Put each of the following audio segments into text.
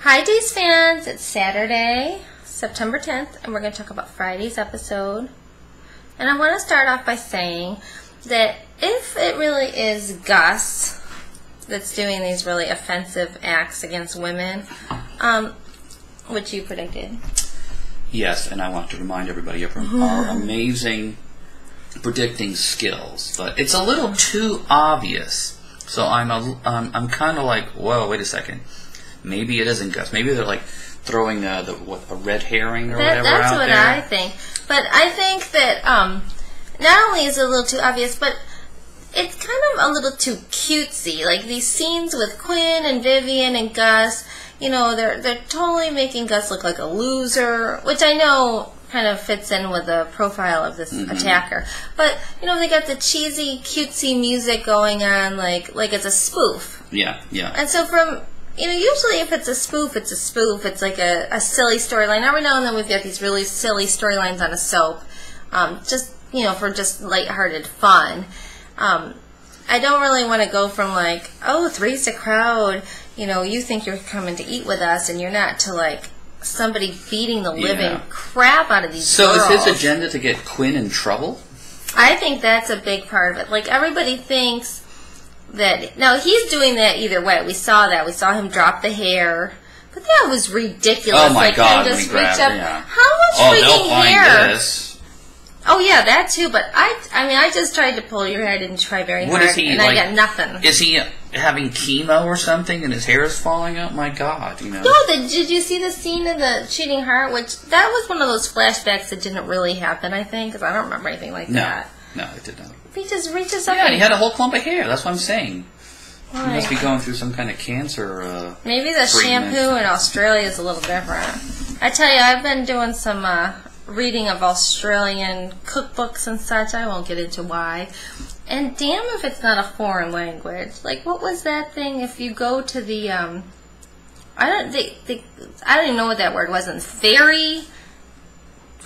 Hi Days fans, it's Saturday, September 10th, and we're going to talk about Friday's episode. And I want to start off by saying that if it really is Gus that's doing these really offensive acts against women, which you predicted. Yes, and I want to remind everybody of our amazing predicting skills, but it's a little too obvious. So I'm kind of like, whoa, wait a second. Maybe it isn't Gus. Maybe they're like throwing a red herring or whatever that's out what there. I think. But I think that not only is it a little too obvious, but it's kind of a little too cutesy. Like these scenes with Quinn and Vivian and Gus, you know, they're totally making Gus look like a loser, which I know kind of fits in with the profile of this attacker. But you know, they got the cheesy, cutesy music going on, like it's a spoof. Yeah, yeah. And so usually if it's a spoof, it's a spoof. It's like a silly storyline. Every now and then we've got these really silly storylines on a soap, just, for just lighthearted fun. I don't really want to go from like, oh, three's a crowd, you think you're coming to eat with us and you're not, to like somebody beating the living crap out of these girls. So is his agenda to get Quinn in trouble? I think that's a big part of it. Like everybody thinks that now he's doing that either way. We saw that. We saw him drop the hair, but that was ridiculous. Oh my God! Him When he just grabbed reach up. it, yeah. How much freaking hair? They'll find this. Oh yeah, that too. But I just tried to pull your hair. I didn't try very hard, and I got nothing. Is he having chemo or something, and his hair is falling out? My God, No, did you see the scene of the cheating heart? Which that was one of those flashbacks that didn't really happen. I think because I don't remember anything like that. No, it did not. He just reaches up. Yeah, and he had a whole clump of hair. That's what I'm saying. Right. He must be going through some kind of cancer. Maybe the treatment. shampoo in Australia is a little different. I tell you, I've been doing some reading of Australian cookbooks and such. I won't get into why. And damn if it's not a foreign language. Like, what was that thing? If you go to the I don't even know what that word was.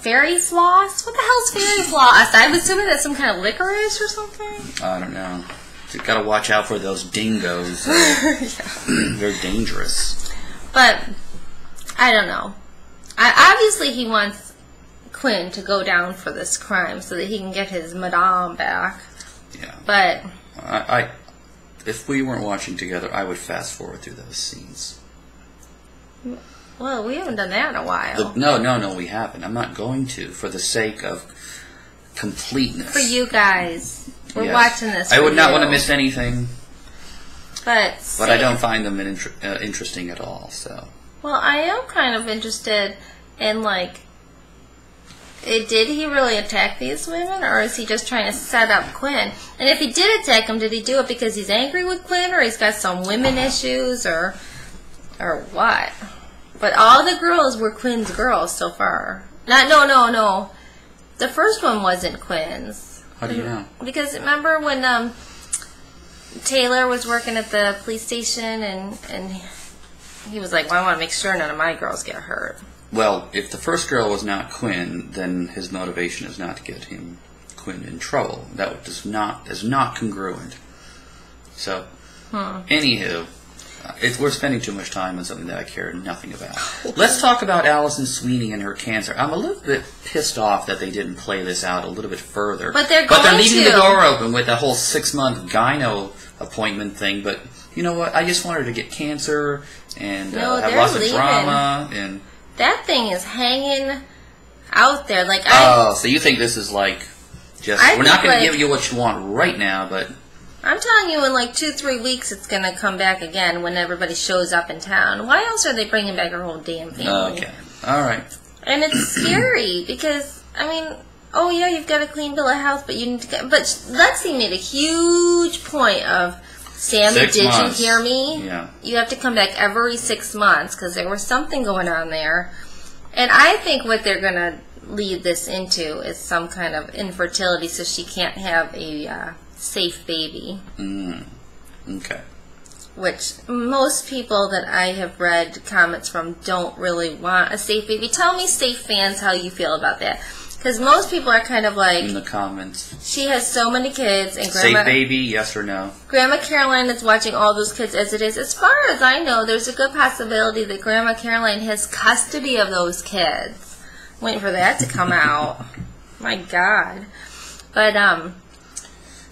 Fairy floss? What the hell's fairy floss? I'm assuming that's some kind of licorice or something. I don't know. You gotta watch out for those dingoes. They're dangerous. But I don't know. Obviously, he wants Quinn to go down for this crime so that he can get his madame back. Yeah. But if we weren't watching together, I would fast forward through those scenes. Well, we haven't done that in a while. No, we haven't. I'm not going to, for the sake of completeness. For you guys. We're watching this. I would not want to miss anything. But I don't find them interesting at all. So. Well, I am kind of interested in did he really attack these women, or is he just trying to set up Quinn? And if he did attack them, did he do it because he's angry with Quinn, or he's got some women issues, or what? But all the girls were Quinn's girls so far. No. The first one wasn't Quinn's. How do you know? Because remember when Taylor was working at the police station and he was like, well, I want to make sure none of my girls get hurt. Well, if the first girl was not Quinn, then his motivation is not to get Quinn in trouble. That is not congruent. So, anywho, we're spending too much time on something that I care nothing about. Let's talk about Allison Sweeney and her cancer. I'm a little bit pissed off that they didn't play this out a little bit further. But they're leaving the door open with the whole 6-month gyno appointment thing. But you know what? I just want her to get cancer and have lots of drama. And that thing is hanging out there. So you think this is like we're not going to give you what you want right now, but I'm telling you, in 2-3 weeks, it's going to come back again when everybody shows up in town. Why else are they bringing back her whole damn family? Okay. All right. And it's scary because, you've got a clean bill of health, but you need to get... But Lexi made a huge point of, Sammy, 6 months. Did you hear me? Yeah. You have to come back every 6 months because there was something going on there. And I think what they're going to lead this into is some kind of infertility so she can't have a... safe baby. Okay. Which most people that I have read comments from don't really want a safe baby. Tell me, safe fans, how you feel about that. Because most people are kind of like... In the comments. She has so many kids, and Say baby, yes or no. Grandma Caroline is watching all those kids as it is. As far as I know, there's a good possibility that Grandma Caroline has custody of those kids. I'm waiting for that to come out. My God. But,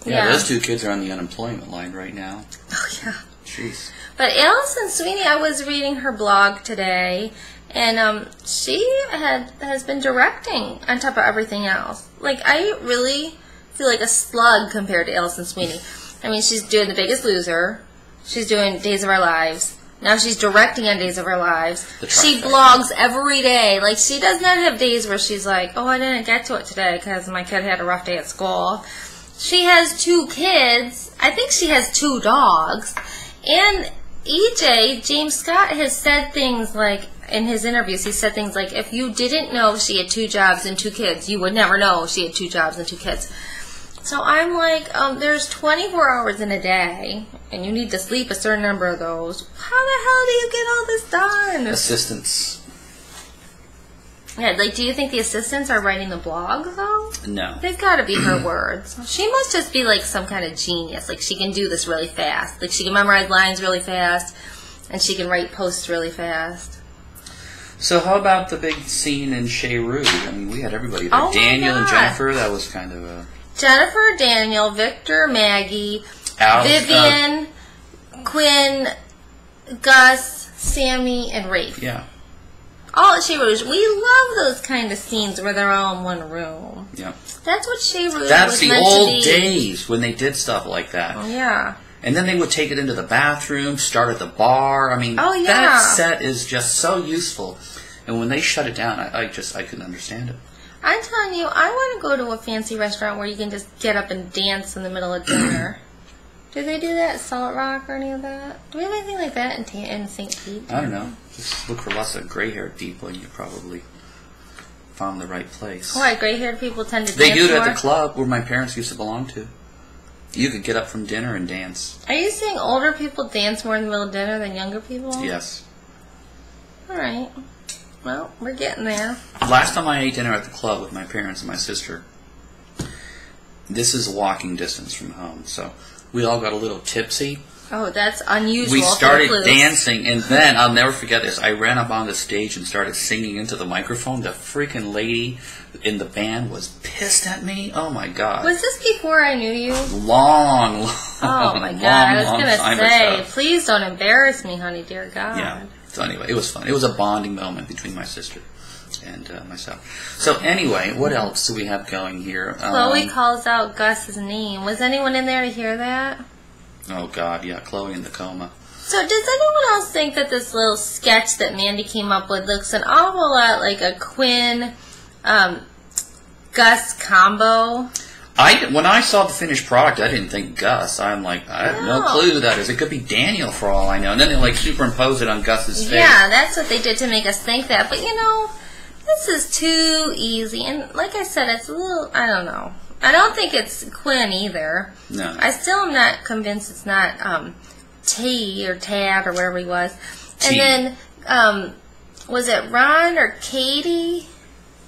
yeah, those two kids are on the unemployment line right now. Oh, yeah. Jeez. But Allison Sweeney, I was reading her blog today, and she has been directing on top of everything else. Like, I really feel like a slug compared to Allison Sweeney. I mean, she's doing The Biggest Loser. She's doing Days of Our Lives. Now she's directing on Days of Our Lives. She blogs every day. Like, she does not have days where she's like, oh, I didn't get to it today because my kid had a rough day at school. She has 2 kids. I think she has 2 dogs. And EJ, James Scott, has said things like, in his interviews, he said things like, if you didn't know she had 2 jobs and 2 kids, you would never know she had 2 jobs and 2 kids. So I'm like, there's 24 hours in a day, and you need to sleep a certain number of those. How the hell do you get all this done? Assistants. Yeah, like, do you think the assistants are writing the blog, though? No. They've got to be her words. She must just be, like, some kind of genius. Like, she can do this really fast. Like, she can memorize lines really fast, and she can write posts really fast. So how about the big scene in Shea Rouge? I mean, we had everybody there. Oh, Daniel and Jennifer, that was kind of a... Jennifer, Daniel, Victor, Maggie, Vivian, Quinn, Gus, Sammy, and Rafe. Yeah. All at Shea Rouge. We love those kind of scenes where they're all in one room. Yeah. That's what Shea Rouge That's was the meant old to be. days when they did stuff like that. Oh, yeah. And then they would take it into the bathroom, start at the bar. I mean, oh, yeah. That set is just so useful. And when they shut it down, I couldn't understand it. I'm telling you, I want to go to a fancy restaurant where you can just get up and dance in the middle of dinner. Do they do that at Salt Rock or any of that? Do we have anything like that in St. Pete? I don't know. Just look for lots of gray-haired people and you probably found the right place. Why, gray-haired people tend to dance They do it more? at the club where my parents used to belong to. You could get up from dinner and dance. Are you saying older people dance more in the middle of dinner than younger people? Yes. All right. Well, we're getting there. Last time I ate dinner at the club with my parents and my sister, this is walking distance from home, so we all got a little tipsy. Oh, that's unusual. We started dancing, and then, I'll never forget this, I ran up on the stage and started singing into the microphone. The freaking lady in the band was pissed at me. Oh, my God. Was this before I knew you? Long, oh, my God. I was going to say, please don't embarrass me, honey, dear God. Yeah. So anyway, it was fun. It was a bonding moment between my sister and myself. So anyway, what else do we have going here? Chloe calls out Gus's name. Was anyone in there to hear that? Oh, God, yeah, Chloe in the coma. So does anyone else think that this little sketch that Mandy came up with looks an awful lot like a Quinn Gus combo? When I saw the finished product, I didn't think Gus. I'm like, I have no clue who that is. It could be Daniel for all I know. And then they like superimpose it on Gus's face. Yeah, that's what they did to make us think that. But you know, this is too easy. And like I said, it's a little, I don't know. I don't think it's Quinn either. No. I still am not convinced it's not T or Tad or whatever he was. T. And then, was it Ron or Katie?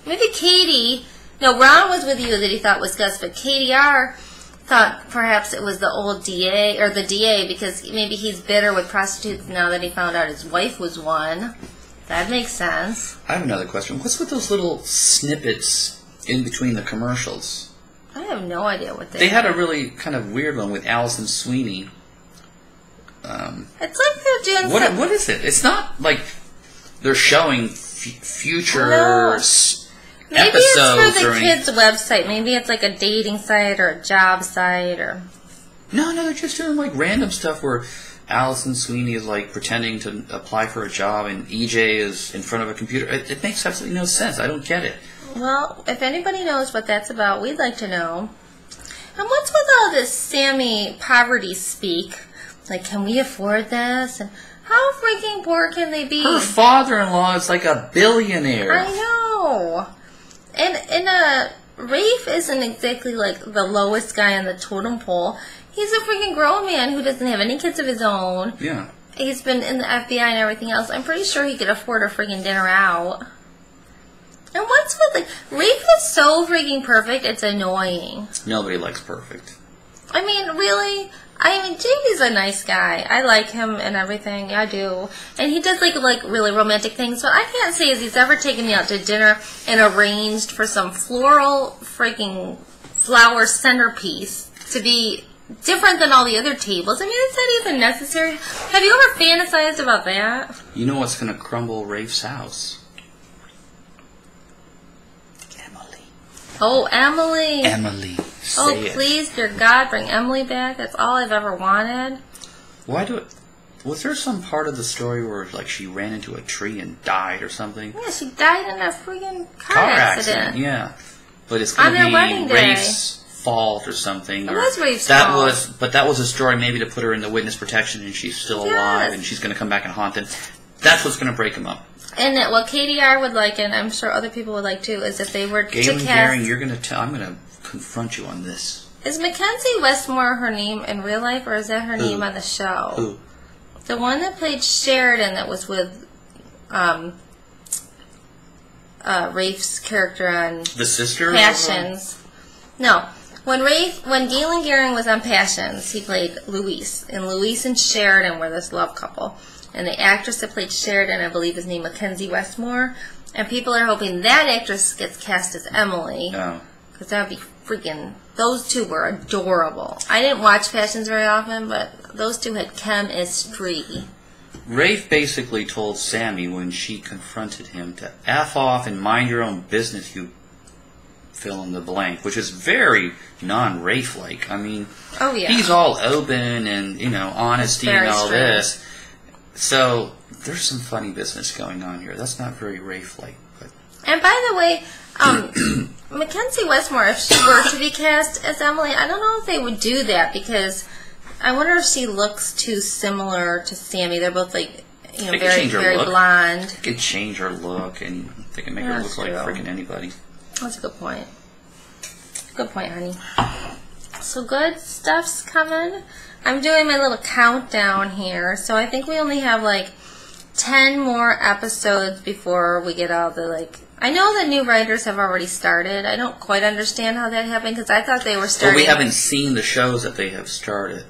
Maybe Katie. No, Ron was with you that he thought was Gus, but KDR thought perhaps it was the old DA, or the DA, because maybe he's bitter with prostitutes now that he found out his wife was one. That makes sense. I have another question. What's with those little snippets in between the commercials? I have no idea what they had a really kind of weird one with Allison Sweeney. It's like they're doing something. What is it? It's not like they're showing future... No. Maybe episodes it's for the kids' website. Maybe it's like a dating site or a job site or... No, they're just doing like random stuff where Allison Sweeney is like pretending to apply for a job and EJ is in front of a computer. It makes absolutely no sense. I don't get it. Well, if anybody knows what that's about, we'd like to know. And what's with all this Sami poverty speak? Like, can we afford this? And how freaking poor can they be? Her father-in-law is like a billionaire. I know. And Rafe isn't exactly like the lowest guy on the totem pole. He's a freaking grown man who doesn't have any kids of his own. Yeah. He's been in the FBI and everything else. I'm pretty sure he could afford a freaking dinner out. And what's with, like, Rafe is so freaking perfect, it's annoying. Nobody likes perfect. I mean, really? I mean, JD's a nice guy. I like him and everything. I do. And he does, like really romantic things. But I can't say he's ever taken me out to dinner and arranged for some floral freaking flower centerpiece to be different than all the other tables. I mean, is that even necessary? Have you ever fantasized about that? You know what's going to crumble Rafe's house? Oh, Emily. Emily. Oh, please, dear God, bring Emily back. That's all I've ever wanted. Why do it? Was there some part of the story where, like, she ran into a tree and died or something? Yeah, she died in a freaking car accident. Yeah. But it's going to be Rafe's fault or something. It was Rafe's fault. But that was a story maybe to put her in the witness protection and she's still alive and she's going to come back and haunt them. That's what's going to break them up. And what KDR would like, and I'm sure other people would like too, is if they were to cast... Galen, you're going to tell... I'm going to confront you on this. Is Mackenzie Westmore her name in real life, or is that her name on the show? Who? The one that played Sheridan that was with Rafe's character on... The sister? Passions. No. When Galen Gehring was on Passions, he played Luis. And Luis and Sheridan were this love couple. And the actress that played Sheridan, I believe, is named Mackenzie Westmore. And people are hoping that actress gets cast as Emily. No. Because that would be freaking... Those two were adorable. I didn't watch Passions very often, but those two had chemistry. Rafe basically told Sami when she confronted him to F off and mind your own business, you fill in the blank, which is very non-Rafe-like. I mean, he's all open and, honesty and all this. So, there's some funny business going on here. That's not very Rafe-like. But. And by the way, Mackenzie Westmore, if she were to be cast as Emily, I don't know if they would do that because I wonder if she looks too similar to Sami. They're both like, very, very blonde. They could change her look and they can make her look like freaking anybody. That's a good point. Good point, honey. So good stuff's coming. I'm doing my little countdown here, so I think we only have like 10 more episodes before we get all the I know the new writers have already started. I don't quite understand how that happened because I thought they were starting. Well, we haven't seen the shows that they have started.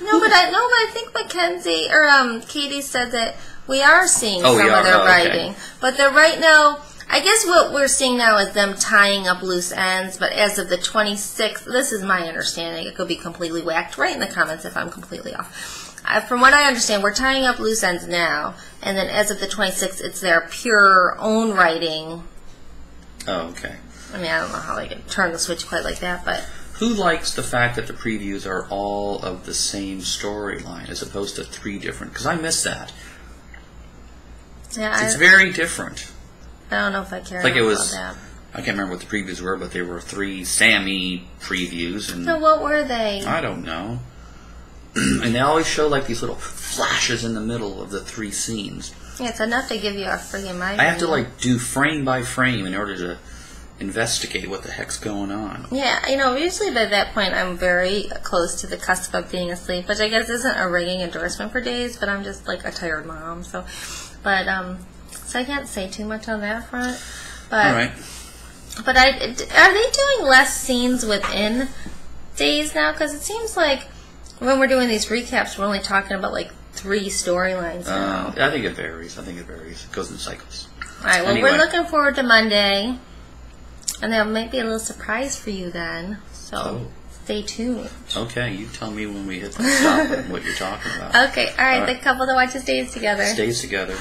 No, but I think Mackenzie or Katie said that we are seeing some of their writing, okay. But they're right now. I guess what we're seeing now is them tying up loose ends, but as of the 26th, this is my understanding. It could be completely whacked. Write in the comments if I'm completely off. From what I understand, we're tying up loose ends now, and then as of the 26th, it's their pure own writing. Oh, okay. I mean, I don't know how they can turn the switch quite like that, but... Who likes the fact that the previews are all of the same storyline as opposed to 3 different? Because I miss that. Yeah, it's very different. I don't know if I care about that. I can't remember what the previews were, but there were 3 Sami previews. And so what were they? I don't know. And they always show these little flashes in the middle of the 3 scenes. Yeah, it's enough to give you a freaking migraine. I have to do frame by frame in order to investigate what the heck's going on. Yeah, usually by that point I'm very close to the cusp of being asleep, which I guess isn't a ringing endorsement for Days, but I'm just a tired mom, so I can't say too much on that front. But, all right. But are they doing less scenes within Days now? Because it seems like when we're doing these recaps, we're only talking about 3 storylines now. I think it varies. It goes in cycles. All right. Well, we're looking forward to Monday, and there might be a little surprise for you then. So stay tuned. Okay, you tell me when we hit the stop and what you're talking about. Okay. All right. The couple that watches Days together. Stays together.